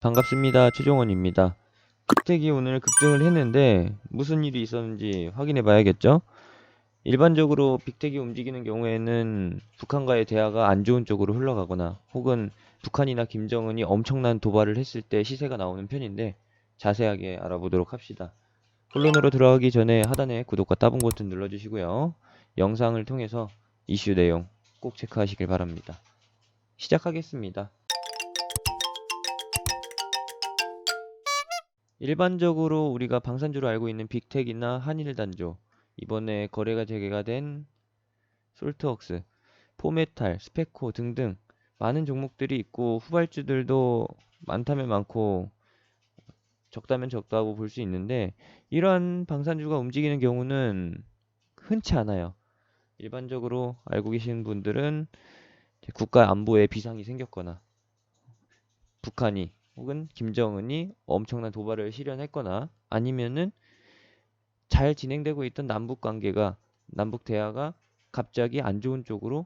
반갑습니다. 최종원입니다. 빅텍이 오늘 급등을 했는데 무슨 일이 있었는지 확인해 봐야겠죠? 일반적으로 빅텍이 움직이는 경우에는 북한과의 대화가 안 좋은 쪽으로 흘러가거나 혹은 북한이나 김정은이 엄청난 도발을 했을 때 시세가 나오는 편인데 자세하게 알아보도록 합시다. 본론으로 들어가기 전에 하단에 구독과 따봉 버튼 눌러주시고요. 영상을 통해서 이슈 내용 꼭 체크하시길 바랍니다. 시작하겠습니다. 일반적으로 우리가 방산주로 알고 있는 빅텍이나 한일단조, 이번에 거래가 재개가 된 솔트웍스, 포메탈, 스페코 등등 많은 종목들이 있고 후발주들도 많다면 많고 적다면 적다고 볼 수 있는데 이러한 방산주가 움직이는 경우는 흔치 않아요. 일반적으로 알고 계시는 분들은 국가 안보에 비상이 생겼거나 북한이 혹은 김정은이 엄청난 도발을 실현했거나 아니면은 잘 진행되고 있던 남북 관계가 남북 대화가 갑자기 안 좋은 쪽으로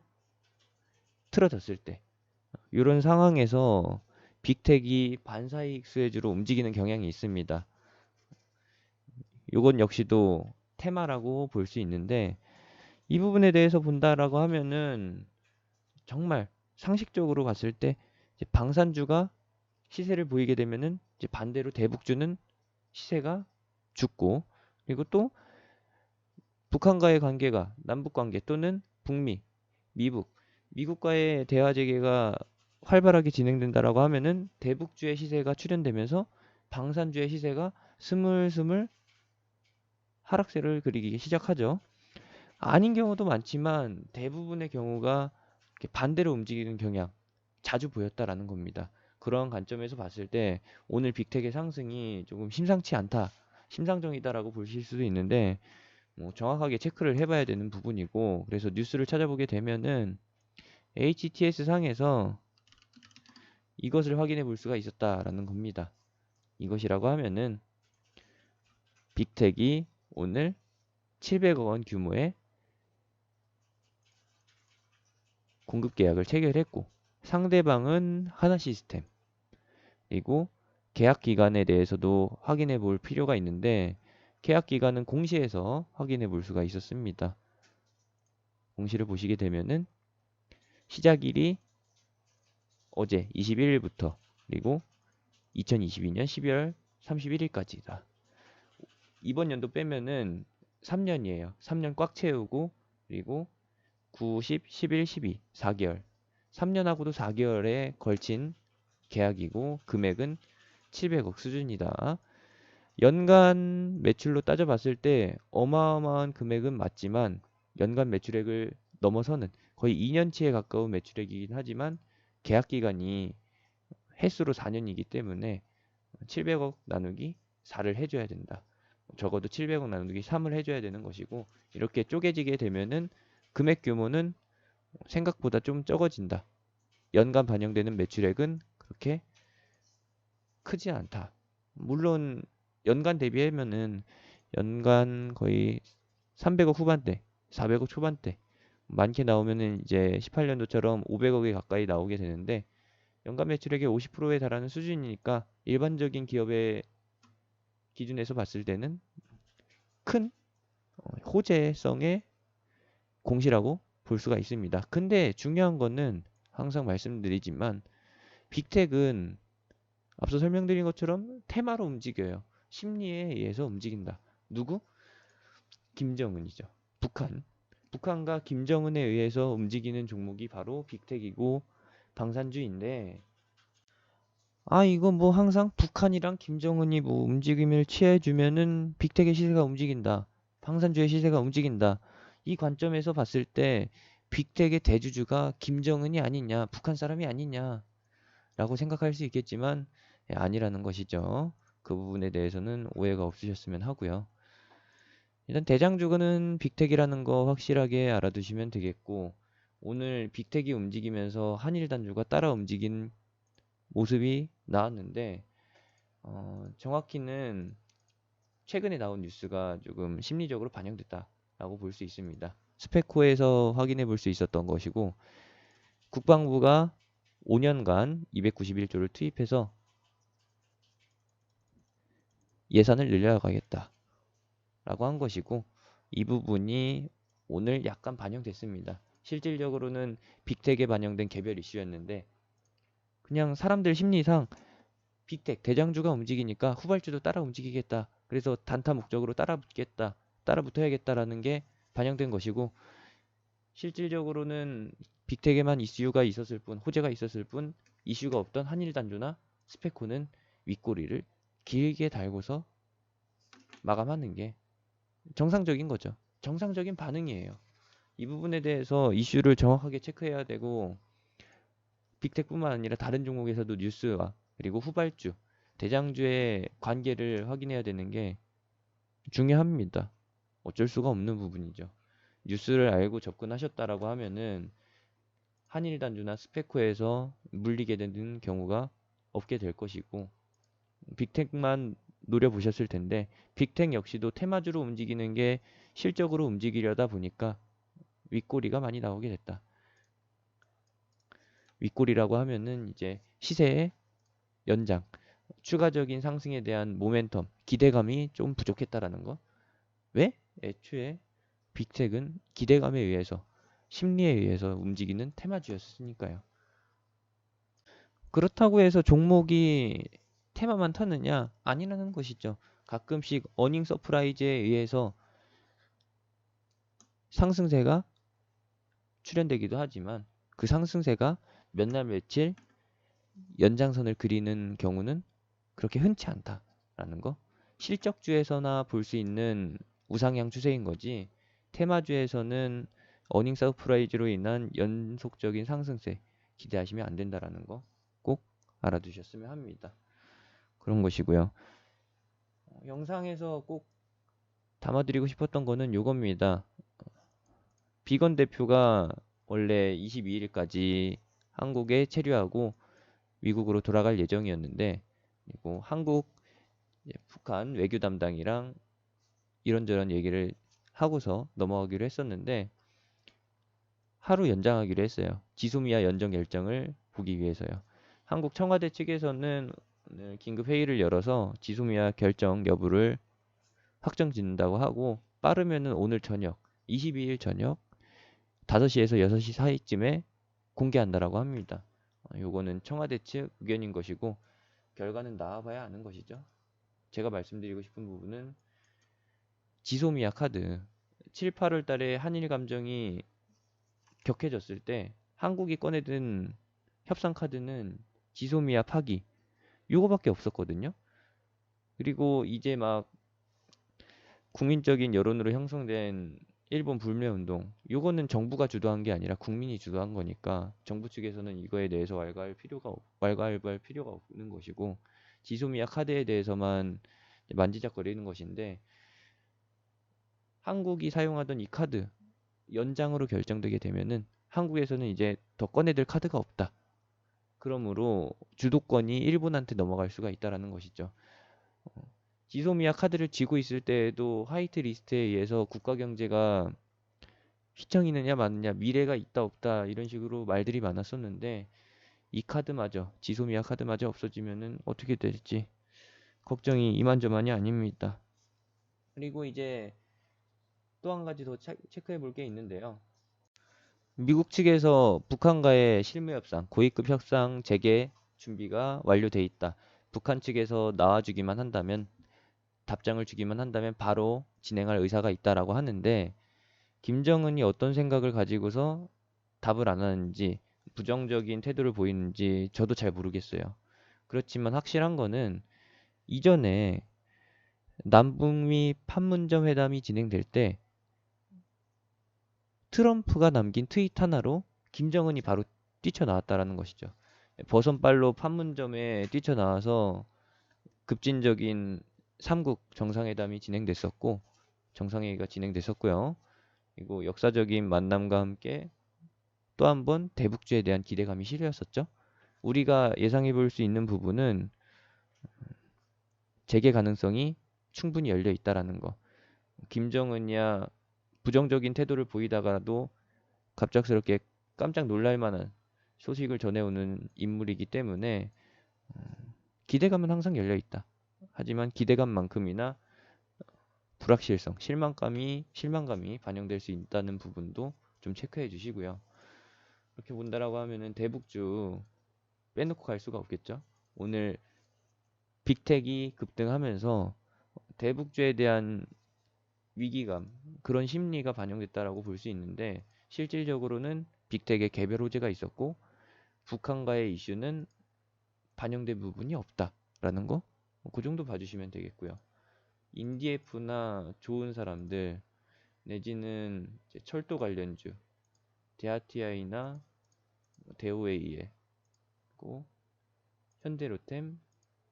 틀어졌을 때 이런 상황에서 빅텍이 반사이익 수혜주로 움직이는 경향이 있습니다. 이건 역시도 테마라고 볼 수 있는데 이 부분에 대해서 본다라고 하면은 정말 상식적으로 봤을 때 이제 방산주가 시세를 보이게 되면은 이제 반대로 대북주는 시세가 죽고 그리고 또 북한과의 관계가 남북 관계 또는 북미, 미국, 미국과의 대화 재개가 활발하게 진행된다라고 하면은 대북주의 시세가 출현되면서 방산주의 시세가 스물스물 하락세를 그리기 시작하죠. 아닌 경우도 많지만 대부분의 경우가 이렇게 반대로 움직이는 경향 자주 보였다라는 겁니다. 그런 관점에서 봤을 때 오늘 빅텍의 상승이 조금 심상치 않다, 심상정이다라고 보실 수도 있는데 뭐 정확하게 체크를 해봐야 되는 부분이고 그래서 뉴스를 찾아보게 되면은 HTS 상에서 이것을 확인해 볼 수가 있었다라는 겁니다. 이것이라고 하면은 빅텍이 오늘 700억 원 규모의 공급 계약을 체결했고 상대방은 하나시스템 그리고 계약 기간에 대해서도 확인해 볼 필요가 있는데 계약 기간은 공시에서 확인해 볼 수가 있었습니다. 공시를 보시게 되면은 시작일이 어제 21일부터 그리고 2022년 12월 31일까지다. 이번 연도 빼면은 3년이에요. 3년 꽉 채우고 그리고 9, 10, 11, 12 4개월. 3년하고도 4개월에 걸친 계약이고 금액은 700억 수준이다. 연간 매출로 따져봤을 때 어마어마한 금액은 맞지만 연간 매출액을 넘어서는 거의 2년치에 가까운 매출액이긴 하지만 계약 기간이 횟수로 4년이기 때문에 700억 나누기 4를 해줘야 된다. 적어도 700억 나누기 3을 해줘야 되는 것이고 이렇게 쪼개지게 되면은 금액 규모는 생각보다 좀 적어진다. 연간 반영되는 매출액은 그렇게 크지 않다. 물론 연간 대비하면은 연간 거의 300억 후반대, 400억 초반대 많게 나오면은 이제 18년도처럼 500억에 가까이 나오게 되는데 연간 매출액의 50%에 달하는 수준이니까 일반적인 기업의 기준에서 봤을 때는 큰 호재성의 공시라고 볼 수가 있습니다. 근데 중요한 거는 항상 말씀드리지만 빅텍은 앞서 설명드린 것처럼 테마로 움직여요. 심리에 의해서 움직인다. 누구? 김정은이죠. 북한. 북한과 김정은에 의해서 움직이는 종목이 바로 빅텍이고 방산주인데 이거 뭐 항상 북한이랑 김정은이 뭐 움직임을 취해주면은 빅텍의 시세가 움직인다. 방산주의 시세가 움직인다. 이 관점에서 봤을 때 빅텍의 대주주가 김정은이 아니냐, 북한 사람이 아니냐라고 생각할 수 있겠지만 아니라는 것이죠. 그 부분에 대해서는 오해가 없으셨으면 하고요. 일단 대장주는 빅텍이라는 거 확실하게 알아두시면 되겠고 오늘 빅텍이 움직이면서 한일단주가 따라 움직인 모습이 나왔는데 정확히는 최근에 나온 뉴스가 조금 심리적으로 반영됐다라고 볼 수 있습니다. 스페코에서 확인해 볼 수 있었던 것이고 국방부가 5년간 291조를 투입해서 예산을 늘려가겠다 라고 한 것이고, 이 부분이 오늘 약간 반영됐습니다. 실질적으로는 빅텍에 반영된 개별 이슈였는데, 그냥 사람들 심리상 빅텍 대장주가 움직이니까 후발주도 따라 움직이겠다, 그래서 단타 목적으로 따라 붙어야겠다라는 게 반영된 것이고, 실질적으로는 빅텍에만 이슈가 있었을 뿐, 호재가 있었을 뿐, 이슈가 없던 한일단주나 스페코는 윗꼬리를 길게 달고서 마감하는 게 정상적인 거죠. 정상적인 반응이에요. 이 부분에 대해서 이슈를 정확하게 체크해야 되고, 빅텍뿐만 아니라 다른 종목에서도 뉴스와 그리고 후발주, 대장주의 관계를 확인해야 되는 게 중요합니다. 어쩔 수가 없는 부분이죠. 뉴스를 알고 접근하셨다라고 하면은 한일단주나 스페코에서 물리게 되는 경우가 없게 될 것이고, 빅텍만 노려보셨을 텐데, 빅텍 역시도 테마주로 움직이는 게 실적으로 움직이려다 보니까 윗꼬리가 많이 나오게 됐다. 윗꼬리라고 하면은 이제 시세의 연장, 추가적인 상승에 대한 모멘텀, 기대감이 좀 부족했다라는 거. 왜? 애초에 빅텍은 기대감에 의해서, 심리에 의해서 움직이는 테마주였으니까요. 그렇다고 해서 종목이 테마만 타느냐? 아니라는 것이죠. 가끔씩 어닝 서프라이즈에 의해서 상승세가 출현되기도 하지만, 그 상승세가 몇 날 며칠 연장선을 그리는 경우는 그렇게 흔치 않다라는 거. 실적주에서나 볼 수 있는 우상향 추세인 거지, 테마주에서는 어닝 서프라이즈로 인한 연속적인 상승세 기대하시면 안 된다라는 거 꼭 알아두셨으면 합니다. 그런 것이고요. 영상에서 꼭 담아드리고 싶었던 거는 요겁니다. 비건 대표가 원래 22일까지 한국에 체류하고 미국으로 돌아갈 예정이었는데, 그리고 한국 북한 외교 담당이랑 이런저런 얘기를 하고서 넘어가기로 했었는데, 하루 연장하기로 했어요. 지소미아 연정 결정을 보기 위해서요. 한국 청와대 측에서는 오늘 긴급 회의를 열어서 지소미아 결정 여부를 확정짓는다고 하고, 빠르면은 오늘 저녁, 22일 저녁 5시에서 6시 사이쯤에 공개한다라고 합니다. 요거는 청와대 측 의견인 것이고, 결과는 나와봐야 아는 것이죠. 제가 말씀드리고 싶은 부분은 지소미아 카드, 7, 8월 달에 한일 감정이 격해졌을 때 한국이 꺼내든 협상 카드는 지소미아 파기, 요거밖에 없었거든요. 그리고 이제 막 국민적인 여론으로 형성된 일본 불매운동, 요거는 정부가 주도한 게 아니라 국민이 주도한 거니까 정부 측에서는 이거에 대해서 왈가왈부할 필요가 없는 것이고, 지소미아 카드에 대해서만 만지작거리는 것인데, 한국이 사용하던 이 카드 연장으로 결정되게 되면은 한국에서는 이제 더 꺼내들 카드가 없다. 그러므로 주도권이 일본한테 넘어갈 수가 있다라는 것이죠. 지소미아 카드를 쥐고 있을 때에도 화이트 리스트에 의해서 국가 경제가 휘청이느냐 마느냐, 미래가 있다 없다 이런 식으로 말들이 많았었는데, 이 카드마저, 지소미아 카드마저 없어지면은 어떻게 될지 걱정이 이만저만이 아닙니다. 그리고 이제 또 한 가지 더 체크해 볼 게 있는데요. 미국 측에서 북한과의 실무 협상, 고위급 협상 재개 준비가 완료돼 있다. 북한 측에서 나와주기만 한다면, 답장을 주기만 한다면 바로 진행할 의사가 있다라고 하는데, 김정은이 어떤 생각을 가지고서 답을 안 하는지, 부정적인 태도를 보이는지 저도 잘 모르겠어요. 그렇지만 확실한 거는, 이전에 남북미 판문점 회담이 진행될 때 트럼프가 남긴 트윗 하나로 김정은이 바로 뛰쳐나왔다라는 것이죠. 버선발로 판문점에 뛰쳐나와서 급진적인 3국 정상회담이 진행됐었고, 정상회의가 진행됐었고요. 그리고 역사적인 만남과 함께 또 한 번 대북주에 대한 기대감이 실렸었죠. 우리가 예상해 볼 수 있는 부분은 재개 가능성이 충분히 열려 있다라는 거. 김정은이야 부정적인 태도를 보이다가도 갑작스럽게 깜짝 놀랄 만한 소식을 전해오는 인물이기 때문에 기대감은 항상 열려 있다. 하지만 기대감만큼이나 불확실성, 실망감이 반영될 수 있다는 부분도 좀 체크해 주시고요. 그렇게 본다라고 하면은 대북주 빼놓고 갈 수가 없겠죠. 오늘 빅텍이 급등하면서 대북주에 대한 위기감, 그런 심리가 반영됐다라고 볼 수 있는데, 실질적으로는 빅텍의 개별 호재가 있었고 북한과의 이슈는 반영된 부분이 없다라는 거, 그 정도 봐주시면 되겠고요. 인디에프나 좋은 사람들 내지는 이제 철도 관련주, 데아티아이나 데오에이에, 고 현대로템,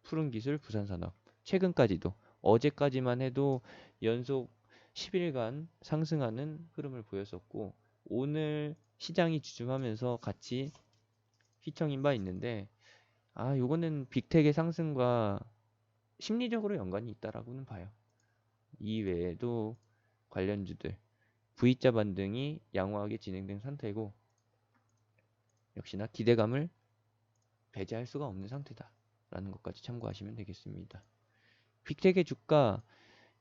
푸른기술, 부산산업, 최근까지도 어제까지만 해도 연속 10일간 상승하는 흐름을 보였었고, 오늘 시장이 주춤하면서 같이 휘청인 바 있는데, 요거는 빅텍의 상승과 심리적으로 연관이 있다라고는 봐요. 이외에도 관련주들 V자 반등이 양호하게 진행된 상태고, 역시나 기대감을 배제할 수가 없는 상태다라는 것까지 참고하시면 되겠습니다. 빅텍의 주가,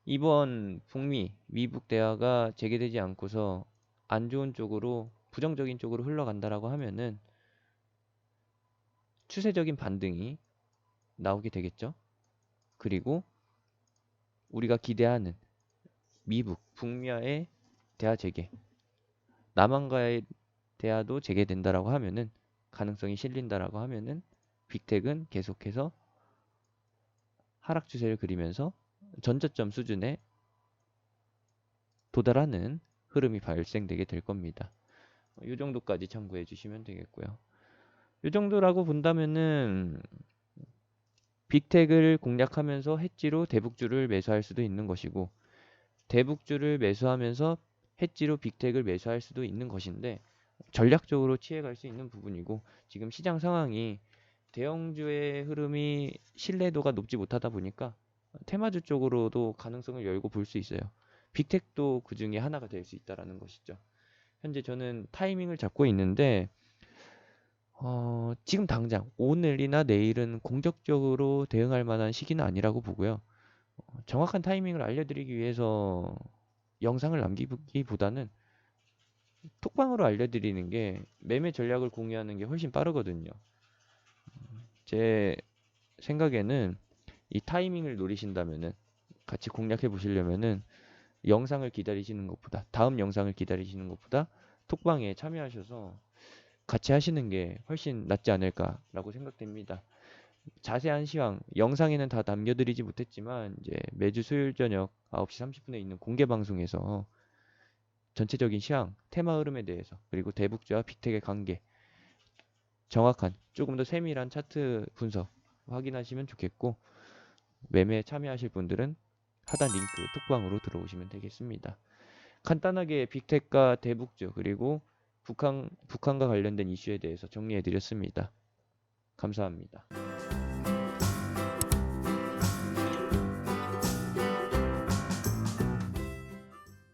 이번 북미 미북 대화가 재개되지 않고서 안 좋은 쪽으로, 부정적인 쪽으로 흘러간다라고 하면은 추세적인 반등이 나오게 되겠죠. 그리고 우리가 기대하는 미북, 북미와의 대화 재개, 남한과의 대화도 재개된다라고 하면은, 가능성이 실린다라고 하면은 빅텍은 계속해서 하락 추세를 그리면서 전저점 수준에 도달하는 흐름이 발생되게 될 겁니다. 이 정도까지 참고해 주시면 되겠고요. 이 정도라고 본다면은 빅텍을 공략하면서 해지로 대북주를 매수할 수도 있는 것이고, 대북주를 매수하면서 해지로 빅텍을 매수할 수도 있는 것인데, 전략적으로 취해갈 수 있는 부분이고, 지금 시장 상황이 대형주의 흐름이 신뢰도가 높지 못하다 보니까 테마주 쪽으로도 가능성을 열고 볼 수 있어요. 빅텍도 그 중에 하나가 될 수 있다라는 것이죠. 현재 저는 타이밍을 잡고 있는데, 지금 당장 오늘이나 내일은 공격적으로 대응할 만한 시기는 아니라고 보고요. 정확한 타이밍을 알려드리기 위해서 영상을 남기기보다는 톡방으로 알려드리는 게, 매매 전략을 공유하는 게 훨씬 빠르거든요. 제 생각에는 이 타이밍을 노리신다면은, 같이 공략해 보시려면은 다음 영상을 기다리시는 것보다 톡방에 참여하셔서 같이 하시는 게 훨씬 낫지 않을까라고 생각됩니다. 자세한 시황 영상에는 다 남겨드리지 못했지만, 이제 매주 수요일 저녁 9시 30분에 있는 공개 방송에서 전체적인 시황, 테마 흐름에 대해서, 그리고 대북주와 빅텍의 관계, 정확한 조금 더 세밀한 차트 분석 확인하시면 좋겠고, 매매에 참여하실 분들은 하단 링크 톡방으로 들어오시면 되겠습니다. 간단하게 빅텍과 대북주, 그리고 북한과 관련된 이슈에 대해서 정리해 드렸습니다. 감사합니다.